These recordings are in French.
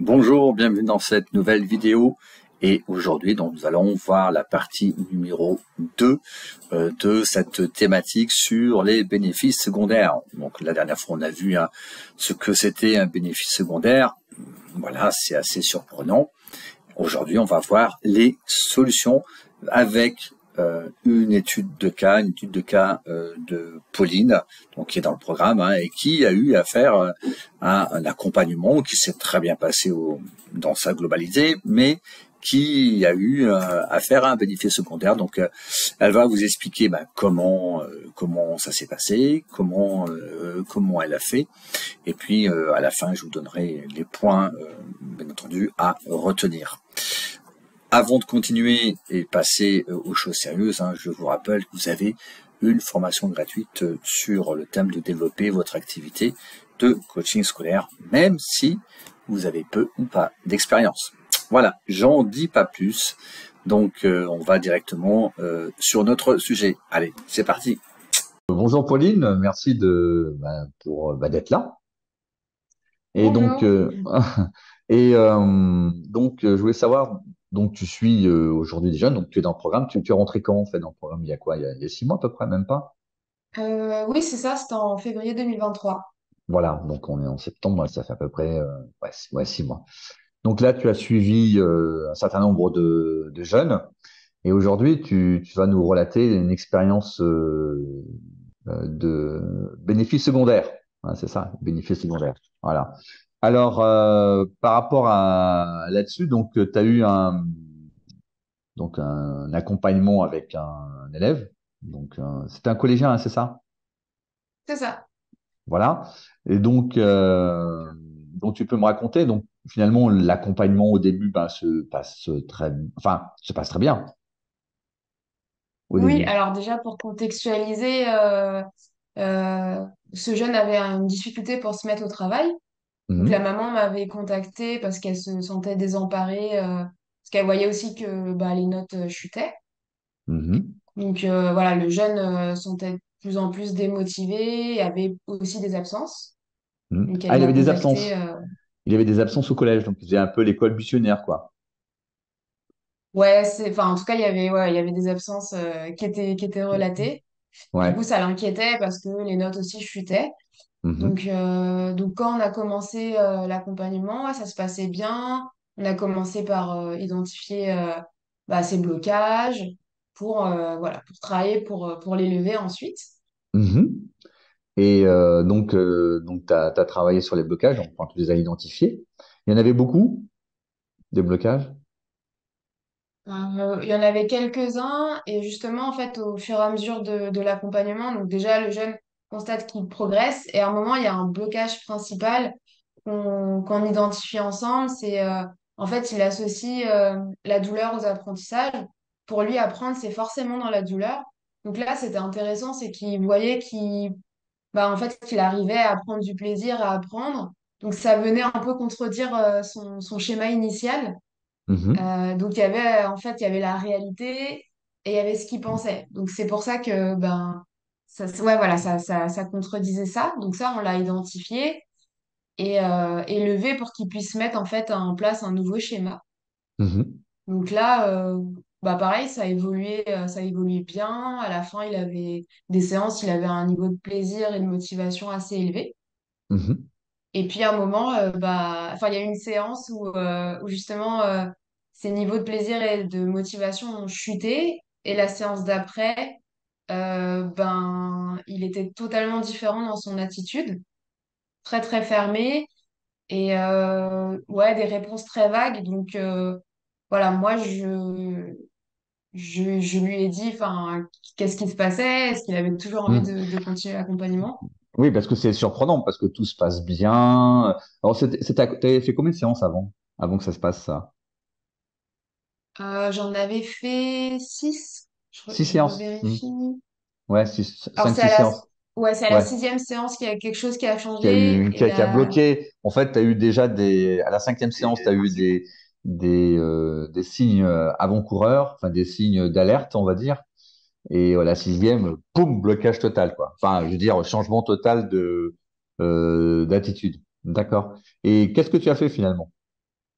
Bonjour, bienvenue dans cette nouvelle vidéo. Et aujourd'hui, donc, nous allons voir la partie numéro 2 de cette thématique sur les bénéfices secondaires. Donc la dernière fois, on a vu ce que c'était un bénéfice secondaire. Voilà, c'est assez surprenant. Aujourd'hui, on va voir les solutions avec une étude de cas, de Pauline, donc qui est dans le programme, et qui a eu à faire un accompagnement qui s'est très bien passé dans sa globalité, mais qui a eu à faire un bénéfice secondaire. Donc, elle va vous expliquer comment ça s'est passé, comment elle a fait, et puis à la fin, je vous donnerai les points, bien entendu, à retenir. Avant de continuer et passer aux choses sérieuses, je vous rappelle que vous avez une formation gratuite sur le thème de développer votre activité de coaching scolaire, même si vous avez peu ou pas d'expérience. Voilà, j'en dis pas plus, donc on va directement sur notre sujet. Allez, c'est parti. Bonjour Pauline, merci d'être là. Et donc, Bonjour. je voulais savoir, donc tu suis aujourd'hui des jeunes, donc tu es dans le programme, tu es rentré quand en fait dans le programme? Il y a quoi? Il y a 6 mois à peu près, même pas? Oui, c'est ça, c'était en février 2023. Voilà, donc on est en septembre, ouais, ça fait à peu près 6 mois. Donc là, tu as suivi un certain nombre de jeunes, et aujourd'hui, tu vas nous relater une expérience de bénéfices secondaires. Hein, c'est ça, bénéfices secondaires. Voilà. Alors, par rapport à là-dessus, donc tu as eu un accompagnement avec un élève. Donc, c'était un collégien, hein, c'est ça? C'est ça. Voilà. Et donc tu peux me raconter. Donc, finalement, l'accompagnement au début se passe très bien au Oui, début. alors déjà pour contextualiser, euh, ce jeune avait une difficulté pour se mettre au travail. Donc la Mhm. maman m'avait contactée parce qu'elle se sentait désemparée, parce qu'elle voyait aussi que les notes chutaient. Mhm. Donc voilà, le jeune sentait de plus en plus démotivé, et avait aussi des absences. Mhm. Donc Ah, elle il m'a avait des contactée. absences. Il avait des absences au collège, donc il faisait un peu l'école missionnaire, quoi. Ouais, enfin, en tout cas, il y avait des absences qui étaient relatées. Du Ouais. coup, ça l'inquiétait parce que les notes aussi chutaient. Mhm. Donc quand on a commencé l'accompagnement, ouais, ça se passait bien. On a commencé par identifier ces blocages pour travailler pour les lever ensuite. Mhm. Et donc tu as travaillé sur les blocages, donc quand tu les as identifiés. Il y en avait beaucoup, des blocages. Il y en avait quelques-uns et justement, en fait, au fur et à mesure de l'accompagnement, donc déjà, le jeune constate qu'il progresse et à un moment, il y a un blocage principal qu'on identifie ensemble. En fait, il associe la douleur aux apprentissages. Pour lui, apprendre, c'est forcément dans la douleur. Donc là, c'était intéressant, c'est qu'il voyait en fait, qu'il arrivait à prendre du plaisir à apprendre. Donc ça venait un peu contredire son schéma initial. Mhm. Donc il y avait la réalité et il y avait ce qu'il pensait. Donc c'est pour ça que ouais, voilà, ça contredisait ça. Donc ça, on l'a identifié et levé pour qu'il puisse mettre en fait en place un nouveau schéma. Mhm. Donc là, pareil, ça a évolué bien. À la fin, il avait des séances, il avait un niveau de plaisir et de motivation assez élevé. Mhm. Et puis à un moment, il y a eu une séance où justement ses niveaux de plaisir et de motivation ont chuté. Et la séance d'après, il était totalement différent dans son attitude, très très fermé et ouais, des réponses très vagues. Donc voilà, moi je lui ai dit, enfin, qu'est-ce qui se passait? Est-ce qu'il avait toujours envie Mhm. de continuer l'accompagnement? Oui, parce que c'est surprenant, parce que tout se passe bien. Alors, t'avais fait combien de séances avant que ça se passe, ça? J'en avais fait 6. Six Je séances. Mhm. revérifie. Ouais, Alors, 5, 6 séances. ouais, c'est à la Ouais. sixième séance qu'il y a quelque chose qui a Qui a changé. eu, qui a bloqué. En fait, tu as eu déjà à la cinquième séance, tu as eu des signes avant-coureurs, enfin des signes d'alerte, on va dire. Et la sixième, boum, blocage total, quoi. Enfin, je veux dire, changement total d'attitude. D'accord. Et qu'est-ce que tu as fait finalement?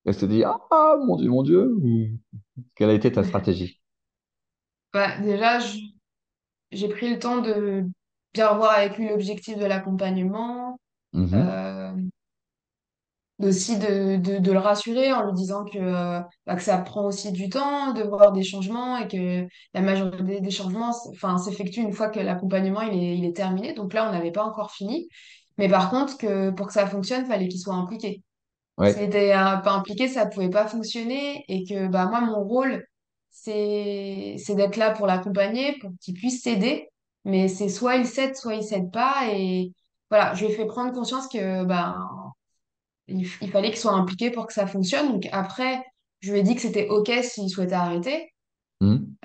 Elle se dit, ah, mon Dieu, ou quelle a été ta stratégie? Bah, déjà, j'ai pris le temps de bien voir avec lui l'objectif de l'accompagnement, Mhm. euh, aussi de le rassurer en lui disant que ça prend aussi du temps de voir des changements et que la majorité des changements enfin, s'effectuent une fois que l'accompagnement il est terminé. Donc là, on n'avait pas encore fini. Mais par contre, que pour que ça fonctionne, il fallait qu'il soit impliqué. S'il Ouais. était pas impliqué, ça pouvait pas fonctionner et que bah, moi, mon rôle, c'est d'être là pour l'accompagner, pour qu'il puisse s'aider. Mais c'est soit il cède pas. Et voilà, je lui ai fait prendre conscience que bah, il fallait qu'il soit impliqué pour que ça fonctionne. Donc après, je lui ai dit que c'était OK s'il souhaitait arrêter Mhm.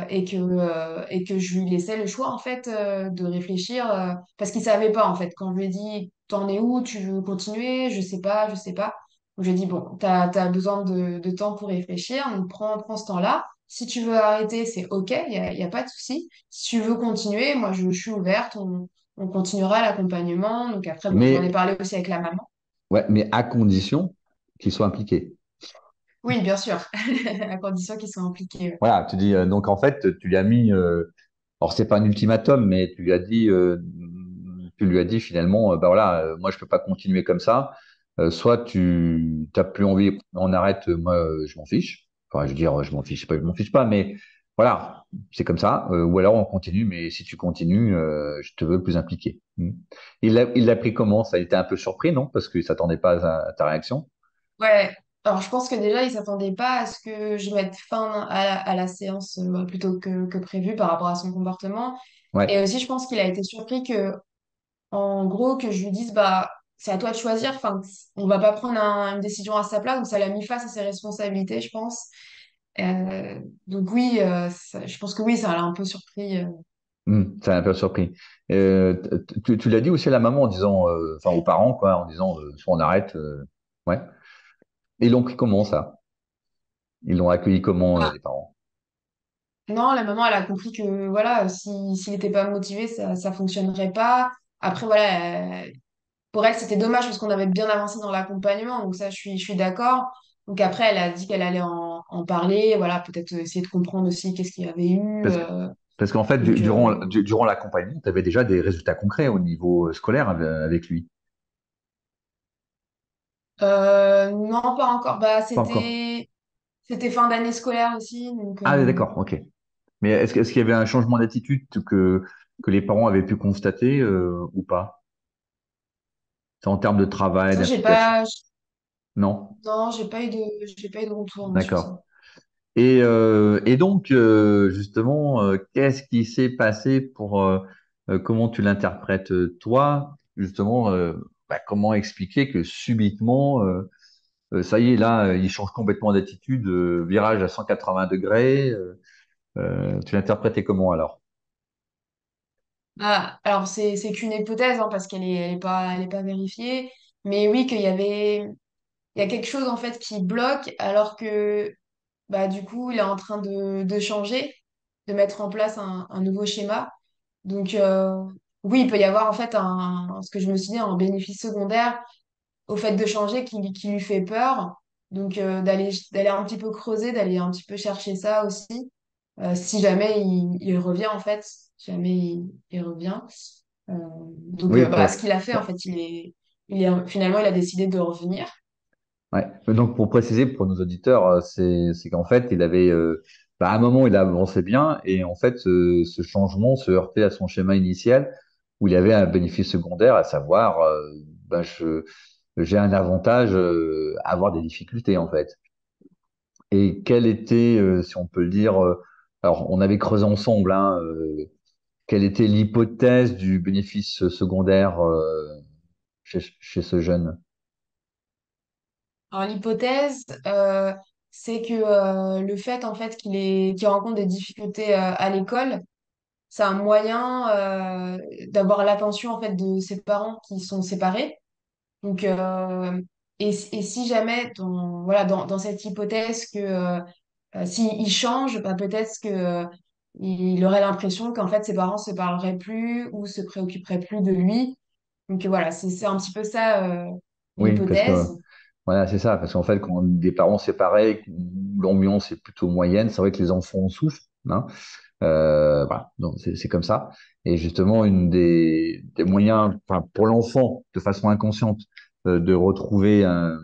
et que je lui laissais le choix en fait de réfléchir parce qu'il savait pas en fait. Quand je lui ai dit, t'en es où, tu veux continuer, je sais pas. Donc j'ai dit, bon, t'as besoin de temps pour réfléchir, donc prends ce temps-là. Si tu veux arrêter, c'est OK, y a pas de souci. Si tu veux continuer, moi je suis ouverte, on continuera l'accompagnement. Donc après, bon, j'en ai Mais, parlé aussi avec la maman. ouais, mais à condition qu'ils soient impliqués. Oui, bien sûr, à condition qu'ils soient impliqués. Ouais. Voilà, tu dis, donc en fait, tu lui as mis, alors c'est pas un ultimatum, mais tu lui as dit finalement, bah voilà, moi je peux pas continuer comme ça. Soit tu t'as plus envie, on arrête, moi je m'en fiche. Enfin, je veux dire, je m'en fiche pas, je m'en fiche pas, mais voilà, c'est comme ça. Ou alors on continue, mais si tu continues, je te veux plus impliqué. Mm. Il l'a pris comment? Ça a été un peu surpris, non? Parce qu'il s'attendait pas à ta réaction. Ouais, alors je pense que déjà, il s'attendait pas à ce que je mette fin à la séance plutôt que prévu par rapport à son comportement. Et Ouais. aussi, je pense qu'il a été surpris que, en gros, que je lui dise, bah, c'est à toi de choisir. Enfin, on va pas prendre une décision à sa place. Donc, ça l'a mis face à ses responsabilités, je pense. Euh, donc oui, je pense que oui, ça l'a un peu surpris. Ça m'a un peu surpris. Tu l'as dit aussi à la maman en disant, enfin aux parents, quoi, en disant, soit on arrête. Ouais. Et ils l'ont pris comment ça? Ils l'ont accueilli comment, Ah, les parents? non, la maman, elle a compris que voilà, s'il n'était pas motivé, ça fonctionnerait pas. Après, voilà, pour elle, c'était dommage parce qu'on avait bien avancé dans l'accompagnement, donc ça, je suis d'accord. Donc après, elle a dit qu'elle allait en parler, voilà, peut-être essayer de comprendre aussi qu'est-ce qu'il y avait eu. Parce que, parce qu'en fait, Donc, durant l'accompagnement, tu avais déjà des résultats concrets au niveau scolaire avec lui. non, pas encore. Bah, Pas encore. c'était fin d'année scolaire aussi, donc Ah, d'accord, ok. Mais est-ce qu'il y avait un changement d'attitude que les parents avaient pu constater ou pas? C'est en termes de travail, ça, d'implication? Non? non, j'ai pas eu de retour hein, sur ça. D'accord. Et donc, justement, qu'est-ce qui s'est passé comment tu l'interprètes, toi, justement, bah, comment expliquer que subitement, ça y est, là, il change complètement d'attitude, virage à 180 degrés, tu l'interprétais comment alors? Ah, alors c'est qu'une hypothèse hein, parce elle est pas vérifiée, mais oui il y a quelque chose en fait qui bloque alors que bah, du coup, il est en train de changer, de mettre en place un nouveau schéma. Donc, oui, il peut y avoir en fait ce que je me suis dit, un bénéfice secondaire au fait de changer qui lui fait peur. Donc, d'aller un petit peu creuser, d'aller un petit peu chercher ça aussi, si jamais il revient en fait, si jamais il revient. Euh, donc, Oui, bah, ce qu'il a fait en fait, finalement, il a décidé de revenir. ouais. Donc pour préciser pour nos auditeurs, c'est qu'en fait il avait bah, à un moment il avançait bien et en fait ce changement se heurtait à son schéma initial où il avait un bénéfice secondaire, à savoir bah, j'ai un avantage à avoir des difficultés en fait. Et quel était, si on peut le dire, alors on avait creusé ensemble, hein, quelle était l'hypothèse du bénéfice secondaire chez ce jeune? Alors, l'hypothèse, c'est que le fait en fait qu'il rencontre des difficultés à l'école, c'est un moyen d'avoir l'attention en fait de ses parents qui sont séparés. Donc, et si jamais dans cette hypothèse que s'il change, bah, peut-être que il aurait l'impression qu'en fait ses parents se parleraient plus ou se préoccuperaient plus de lui. Donc voilà, c'est un petit peu ça Oui, parce que l'hypothèse. Voilà, c'est ça, parce qu'en fait, quand des parents séparés, l'ambiance est plutôt moyenne, c'est vrai que les enfants en souffrent, hein. Voilà, donc c'est comme ça. Et justement, une des moyens, enfin, pour l'enfant, de façon inconsciente, de retrouver un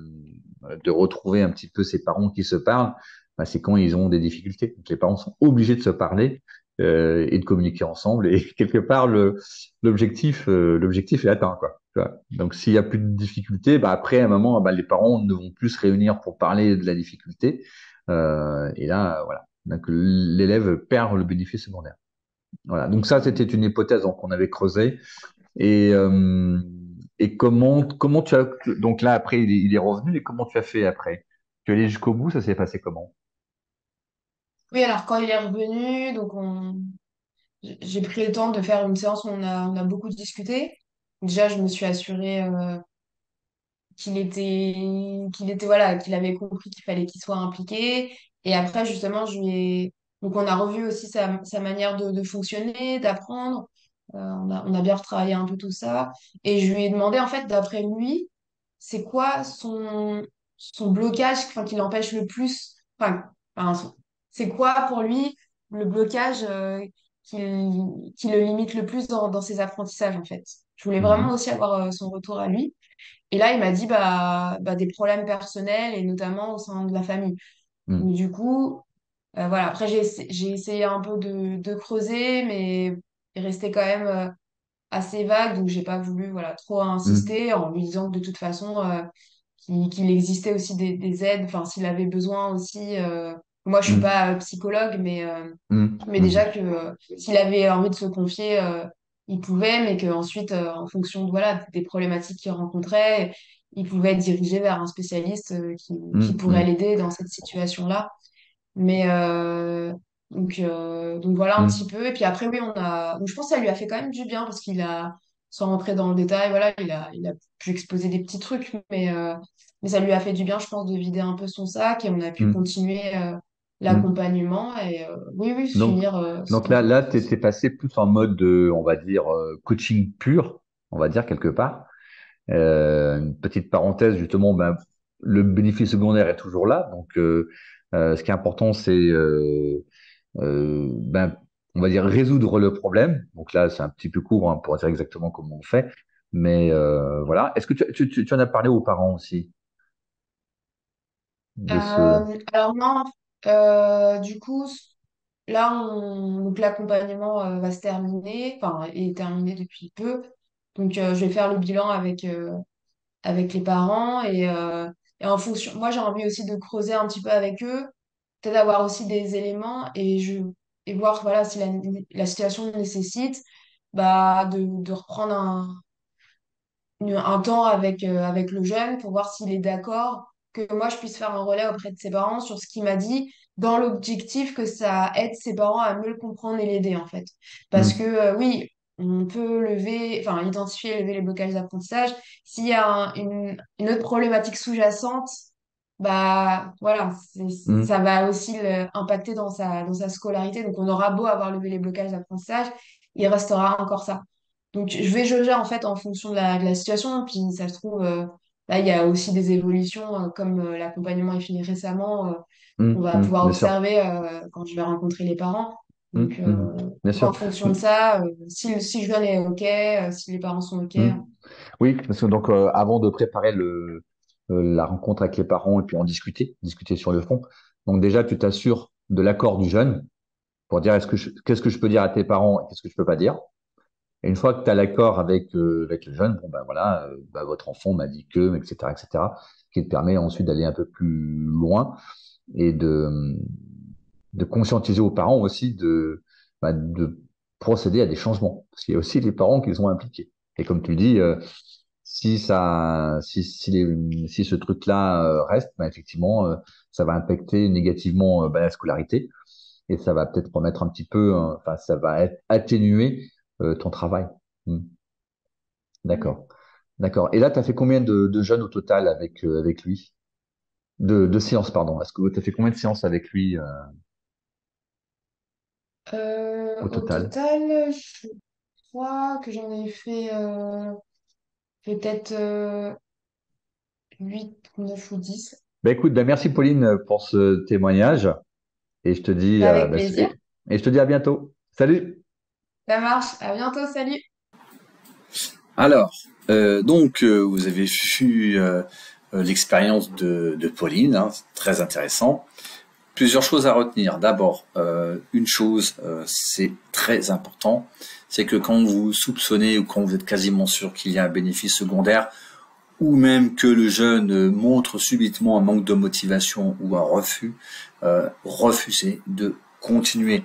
petit peu ses parents qui se parlent, bah, c'est quand ils ont des difficultés. Donc, les parents sont obligés de se parler et de communiquer ensemble. Et quelque part, l'objectif est atteint, quoi. Tu vois. Donc, s'il y a plus de difficultés, bah, après, à un moment, bah, les parents ne vont plus se réunir pour parler de la difficulté. Et là, voilà. Donc, l'élève perd le bénéfice secondaire. Voilà. Donc ça, c'était une hypothèse donc, qu'on avait creusée. Et, euh, et comment tu as... Donc là, après, il est revenu. Et comment tu as fait après? Tu es allé jusqu'au bout, ça s'est passé comment? Oui, alors quand il est revenu, j'ai pris le temps de faire une séance où on a beaucoup discuté. Déjà, je me suis assurée voilà, qu'il avait compris qu'il fallait qu'il soit impliqué. Et après, justement, donc on a revu aussi sa manière de fonctionner, d'apprendre. On a bien retravaillé un peu tout ça. Et je lui ai demandé, en fait, d'après lui, c'est quoi son blocage, enfin, qui l'empêche le plus, c'est quoi pour lui le blocage qui le limite le plus dans ses apprentissages, en fait. Je voulais vraiment Mhm. aussi avoir son retour à lui. Et là, il m'a dit des problèmes personnels et notamment au sein de la famille. Mhm. Donc, du coup, voilà. Après, j'ai essayé un peu de creuser, mais il restait quand même assez vague. Donc, j'ai pas voulu voilà, trop Mhm. insister en lui disant que de toute façon, qu'il existait aussi des aides. Enfin, s'il avait besoin aussi. Moi, je suis Mhm. pas psychologue, Mhm. mais déjà Mhm. que s'il avait envie de se confier, il pouvait, mais qu'ensuite, en fonction de, voilà, des problématiques qu'il rencontrait, il pouvait être dirigé vers un spécialiste qui Mhm. pourrait Mhm. l'aider dans cette situation-là. Mais donc voilà un petit Mhm. peu. Et puis après, oui, donc je pense que ça lui a fait quand même du bien parce sans rentrer dans le détail, voilà, il a pu exposer des petits trucs, mais ça lui a fait du bien, je pense, de vider un peu son sac et on a pu Mhm. continuer Mhm. l'accompagnement et oui, oui, Donc, finir. donc là, t'es passé plus en mode de, on va dire, coaching pur, on va dire quelque part. Une petite parenthèse, justement, ben, le bénéfice secondaire est toujours là. Donc, ce qui est important, c'est, ben, on va dire, résoudre le problème. Donc là, c'est un petit peu court hein, pour dire exactement comment on fait. Mais voilà. Est-ce que tu en as parlé aux parents aussi de ce... Alors non, du coup, là, donc l'accompagnement va se terminer, enfin, il est terminé depuis peu. Donc, je vais faire le bilan avec les parents et en fonction, moi, j'ai envie aussi de creuser un petit peu avec eux, peut-être avoir aussi des éléments et voir, voilà, si la situation le nécessite, de reprendre un temps avec le jeune pour voir s'il est d'accord, que moi je puisse faire un relais auprès de ses parents sur ce qu'il m'a dit, dans l'objectif que ça aide ses parents à mieux le comprendre et l'aider en fait. Parce que Hmm, oui, on peut identifier et lever les blocages d'apprentissage. S'il y a une autre problématique sous-jacente, bah voilà, ça hmm, va aussi impacter dans sa scolarité. Donc on aura beau avoir levé les blocages d'apprentissage, il restera encore ça. Donc, je vais jauger en fait en fonction de la situation. Puis, ça se trouve, là, il y a aussi des évolutions, comme l'accompagnement est fini récemment, qu'on va pouvoir bien sûr. observer quand je vais rencontrer les parents. Hmm, Donc, hmm, bien en sûr. fonction de ça, si je jeune est OK, si les parents sont OK. Hmm. Oui, parce que donc avant de préparer la rencontre avec les parents et puis en discuter sur le fond. Donc déjà, tu t'assures de l'accord du jeune pour dire qu'est-ce que je peux dire à tes parents et qu'est-ce que je peux pas dire. Et une fois que tu as l'accord avec le jeune, bon ben voilà, bah, votre enfant m'a dit que, etc., etc., qui te permet ensuite d'aller un peu plus loin et de conscientiser aux parents aussi de procéder à des changements. Parce qu'il y a aussi les parents qui sont impliqués. Et comme tu dis, si ce truc-là reste, ben effectivement, ça va impacter négativement ben, la scolarité et ça va peut-être remettre un petit peu, enfin, ça va atténuer ton travail. Hmm. Mhm. D'accord. D'accord. Et là, tu as fait combien de jeunes au total avec lui? De séances, pardon. Est-ce que tu as fait combien de séances avec lui au Au total? total, je crois que j'en ai fait peut-être 8, 9 ou 10. Ben écoute, ben merci Pauline pour ce témoignage et je te dis, Avec plaisir. et je te dis à bientôt. Salut! Ça marche. À bientôt. Salut. Alors, vous avez vu l'expérience de Pauline, hein, c'est très intéressant. Plusieurs choses à retenir. D'abord, une chose, c'est très important, c'est que quand vous soupçonnez ou quand vous êtes quasiment sûr qu'il y a un bénéfice secondaire, ou même que le jeune montre subitement un manque de motivation ou un refus, refusez de continuer.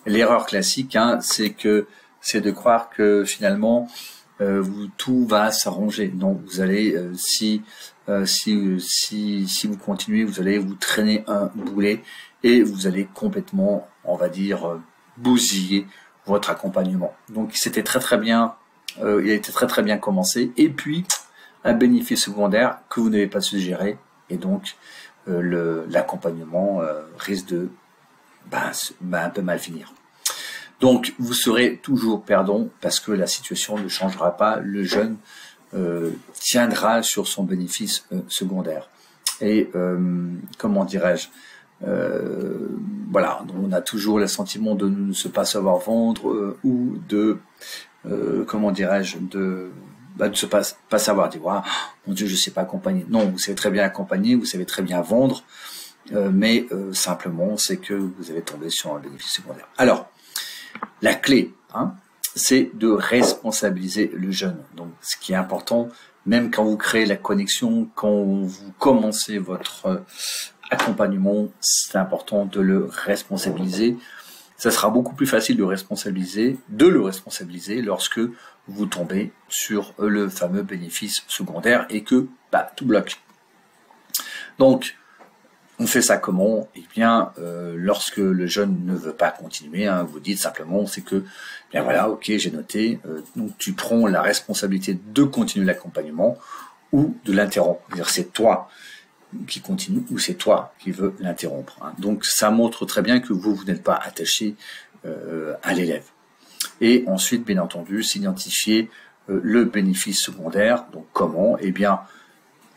L'erreur classique, hein, c'est de croire que finalement tout va s'arranger. Non, vous allez si vous continuez, vous allez vous traîner un boulet et vous allez complètement, on va dire, bousiller votre accompagnement. Donc c'était très bien, il a été très bien commencé. Et puis un bénéfice secondaire que vous n'avez pas suggéré et donc l'accompagnement risque de un peu mal finir. Donc, vous serez toujours perdant parce que la situation ne changera pas. Le jeune tiendra sur son bénéfice secondaire. Et comment dirais-je, voilà, on a toujours le sentiment de ne pas savoir vendre ou de, comment dirais-je, de ne pas savoir dire, ah, mon Dieu, je sais pas accompagner. Non, vous savez très bien accompagner, vous savez très bien vendre, mais simplement, c'est que vous avez tombé sur un bénéfice secondaire. Alors, la clé, hein, c'est de responsabiliser le jeune. Donc, ce qui est important, même quand vous créez la connexion, quand vous commencez votre accompagnement, c'est important de le responsabiliser. Ça sera beaucoup plus facile de le responsabiliser lorsque vous tombez sur le fameux bénéfice secondaire et que tout bloque. Donc, on fait ça comment? Eh bien, lorsque le jeune ne veut pas continuer, hein, vous dites simplement, c'est que, bien voilà, ok, j'ai noté, donc tu prends la responsabilité de continuer l'accompagnement ou de l'interrompre. C'est-à-dire, c'est toi qui continue ou c'est toi qui veux l'interrompre. Hein. Donc, ça montre très bien que vous n'êtes pas attaché à l'élève. Et ensuite, bien entendu, s'identifier le bénéfice secondaire. Donc, comment? Eh bien,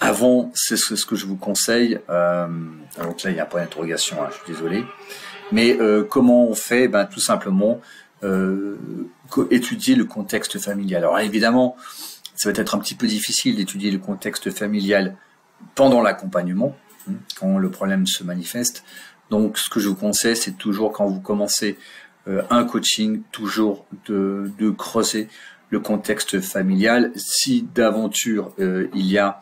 avant, c'est ce que je vous conseille. Donc là, il y a un point d'interrogation, hein, je suis désolé. Mais comment on fait? Tout simplement étudier le contexte familial. Alors évidemment, ça va être un petit peu difficile d'étudier le contexte familial pendant l'accompagnement, quand le problème se manifeste. Donc, ce que je vous conseille, c'est toujours quand vous commencez un coaching, toujours de creuser le contexte familial. Si d'aventure il y a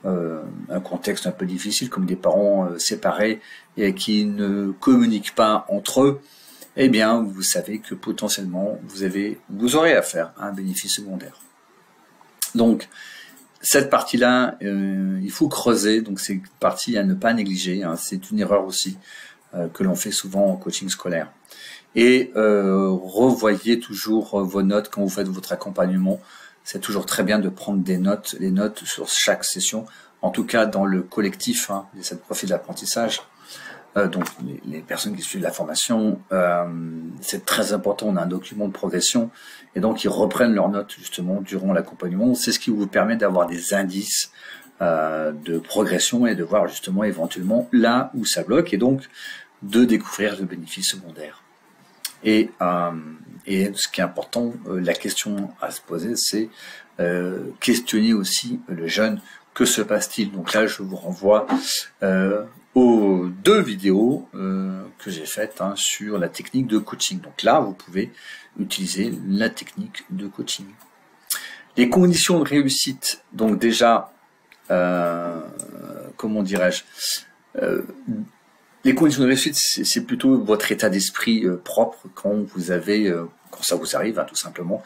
un contexte un peu difficile, comme des parents séparés et qui ne communiquent pas entre eux, eh bien, vous savez que potentiellement, vous aurez à faire un bénéfice secondaire. Donc, cette partie-là, il faut creuser. Donc, c'est une partie à ne pas négliger. Hein. C'est une erreur aussi que l'on fait souvent en coaching scolaire. Et revoyez toujours vos notes quand vous faites votre accompagnement. C'est toujours très bien de prendre les notes sur chaque session, en tout cas dans le collectif des 7 profils d'apprentissage. Donc les personnes qui suivent la formation, c'est très important, on a un document de progression, et donc ils reprennent leurs notes justement durant l'accompagnement. C'est ce qui vous permet d'avoir des indices de progression et de voir justement éventuellement là où ça bloque, et donc de découvrir le bénéfice secondaire. Et ce qui est important, la question à se poser, c'est questionner aussi le jeune. Que se passe-t-il? Donc là, je vous renvoie aux 2 vidéos que j'ai faites sur la technique de coaching. Donc là, vous pouvez utiliser la technique de coaching. Les conditions de réussite, donc déjà, comment dirais-je, les conditions de réussite, c'est plutôt votre état d'esprit propre quand ça vous arrive, tout simplement.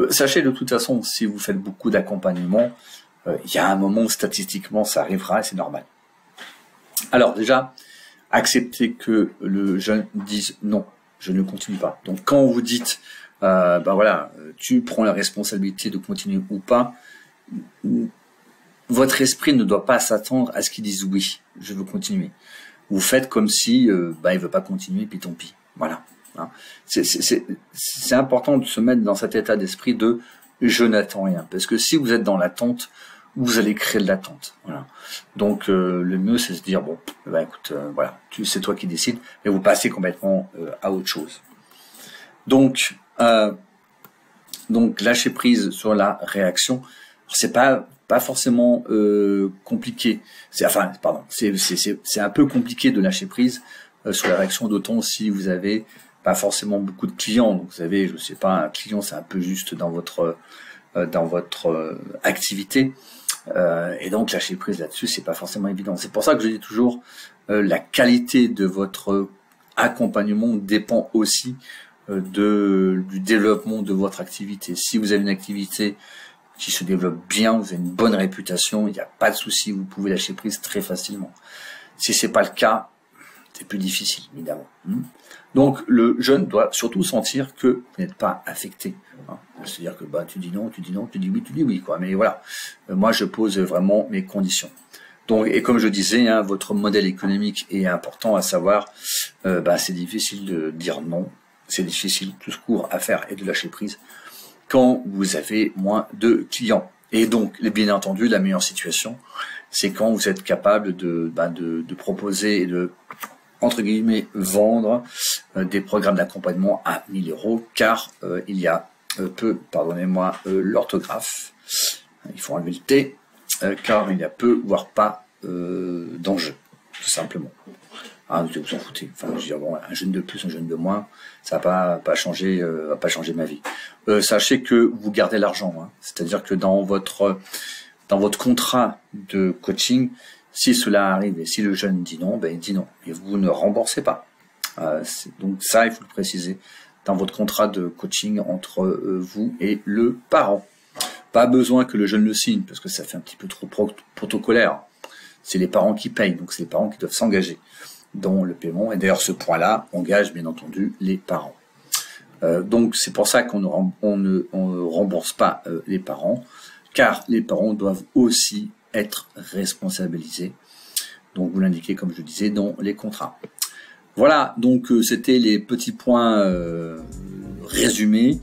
Sachez de toute façon, si vous faites beaucoup d'accompagnement, il y a un moment où statistiquement ça arrivera et c'est normal. Alors déjà, acceptez que le jeune dise non, je ne continue pas. Donc quand vous dites, voilà, tu prends la responsabilité de continuer ou pas, votre esprit ne doit pas s'attendre à ce qu'il dise oui, je veux continuer. Vous faites comme si il veut pas continuer, puis tant pis. Voilà. Hein. C'est important de se mettre dans cet état d'esprit de je n'attends rien. Parce que si vous êtes dans l'attente, vous allez créer de l'attente. Voilà. Donc le mieux c'est de se dire bon, bah écoute, voilà, c'est toi qui décides, mais vous passez complètement à autre chose. Donc lâcher prise sur la réaction, c'est pas forcément compliqué. C'est un peu compliqué de lâcher prise sur la réaction, d'autant si vous avez pas forcément beaucoup de clients. Donc vous avez, je sais pas, un client c'est un peu juste dans votre activité. Et donc lâcher prise là-dessus, c'est pas forcément évident. C'est pour ça que je dis toujours, la qualité de votre accompagnement dépend aussi du développement de votre activité. Si vous avez une activité qui se développe bien, vous avez une bonne réputation, il n'y a pas de souci, vous pouvez lâcher prise très facilement. Si c'est pas le cas, c'est plus difficile, évidemment. Donc le jeune doit surtout sentir que vous n'êtes pas affecté. C'est-à-dire que tu dis non, tu dis non, tu dis oui, quoi. Mais voilà, moi je pose vraiment mes conditions. Donc, et comme je disais, votre modèle économique est important à savoir. C'est difficile de dire non, c'est difficile tout court à faire et de lâcher prise quand vous avez moins de clients. Et donc, bien entendu, la meilleure situation, c'est quand vous êtes capable de proposer et de, entre guillemets, vendre des programmes d'accompagnement à 1000 €, car il y a pardonnez-moi l'orthographe, il faut enlever le T, car il y a peu, voire pas d'enjeu, tout simplement. Vous en foutez. Enfin, je veux dire, bon, un jeune de plus, un jeune de moins, ça va pas changer ma vie. Sachez que vous gardez l'argent, c'est-à-dire que dans votre contrat de coaching, si cela arrive et si le jeune dit non, il dit non et vous ne remboursez pas. Donc ça, il faut le préciser dans votre contrat de coaching entre vous et le parent. Pas besoin que le jeune le signe parce que ça fait un petit peu trop protocolaire. C'est les parents qui payent, donc c'est les parents qui doivent s'engager dans le paiement. Et d'ailleurs, ce point-là engage bien entendu les parents. Donc c'est pour ça qu'on ne rembourse pas les parents, car les parents doivent aussi être responsabilisés. Donc vous l'indiquez, comme je disais, dans les contrats. Voilà, donc c'était les petits points résumés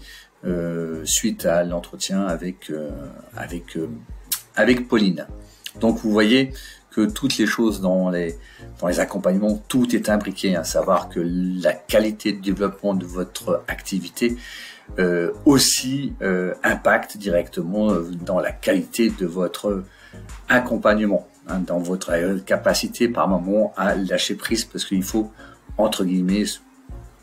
suite à l'entretien avec Pauline. Donc vous voyez que toutes les choses dans les accompagnements, tout est imbriqué, à savoir que la qualité de développement de votre activité aussi impacte directement dans la qualité de votre accompagnement, dans votre capacité par moment à lâcher prise, parce qu'il faut, entre guillemets,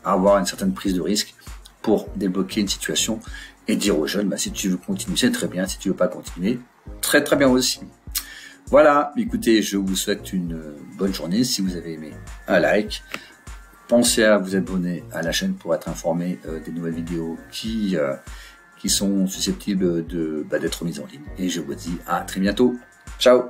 avoir une certaine prise de risque pour débloquer une situation et dire aux jeunes, si tu veux continuer, c'est très bien, si tu veux pas continuer, très très bien aussi. Voilà, écoutez, je vous souhaite une bonne journée. Si vous avez aimé, un like. Pensez à vous abonner à la chaîne pour être informé des nouvelles vidéos qui sont susceptibles d'être mises en ligne. Et je vous dis à très bientôt. Ciao!